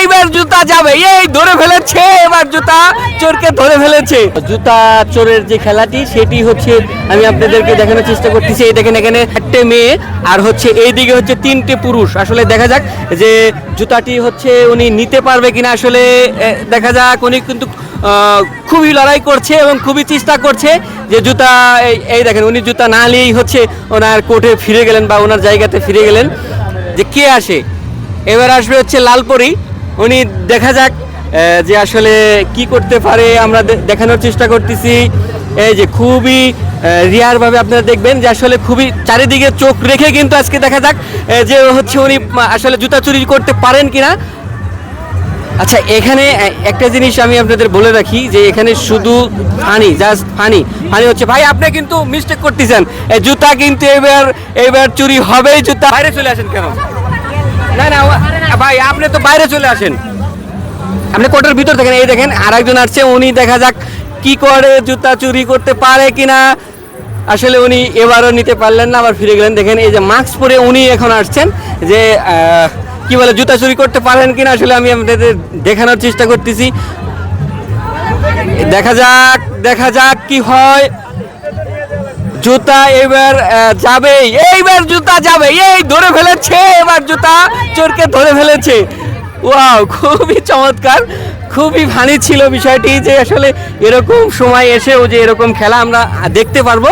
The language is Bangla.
এইবার জুতা যাবে, এই ধরে ফেলেছে, এবার জুতা চোরকে ধরে ফেলেছে। জুতা চোরের যে খেলাটি সেটি হচ্ছে আমি আপনাদেরকে দেখানোর চেষ্টা করতেছি। এই দেখেন এখানে 4টে মেয়ে আর হচ্ছে এইদিকে হচ্ছে 3টে পুরুষ। আসলে দেখা যাক যে জুতাটি হচ্ছে উনি নিতে পারবে কিনা। আসলে দেখা যাক, উনি কিন্তু খুবই লড়াই করছে এবং খুবই চেষ্টা করছে যে জুতা, এই দেখেন উনি জুতা না নিয়েই হচ্ছে ওনার কোর্টে ফিরে গেলেন বা ওনার জায়গাতে ফিরে গেলেন। যে কে আসে, এবার আসবে হচ্ছে লালপরি। উনি দেখা যাক যে আসলে কি করতে পারে, আমরা দেখানোর চেষ্টা করতেছি। এই যে খুবই রিয়ারভাবে আপনারা দেখবেন যে আসলে খুবই চারিদিকে চোখ রেখে কিন্তু আজকে দেখা যাক যে হচ্ছে উনি আসলে জুতা চুরি করতে পারেন কিনা। আচ্ছা, এখানে একটা জিনিস আমি আপনাদের বলে রাখি যে এখানে শুধু ফানি, জাস্ট ফানি হচ্ছে। ভাই আপনি কিন্তু মিস্টেক করতেছেন, জুতা কিন্তু এবার চুরি হবেই। জুতা বাইরে চলে আসেন কেন? না না ভাই, আপনি তো বাইরে চলে আসেন, আপনি কোর্টের ভিতর দেখেন। এই দেখেন আরেকজন আসছে, উনি দেখা যাক কি করে, জুতা চুরি করতে পারে কিনা। আসলে উনি এবারও নিতে পারলেন না, আবার ফিরে গেলেন। দেখেন এই যে মাস্ক পরে উনি এখন আসছেন যে কি বলে জুতা চুরি করতে পারেন কিনা। আসলে আমি আপনাদের দেখানোর চেষ্টা করতেছি, দেখা যাক কি হয়। জুতা এবার যাবে, এইবার জুতা যাবে, এই ধরে ফেলেছে, এবার জুতা চোরকে ধরে ফেলেছে। ওয়াও, খুবই চমৎকার, খুবই ফানি ছিল বিষয়টি যে আসলে এরকম সময় এসেও যে এরকম খেলা আমরা দেখতে পারবো।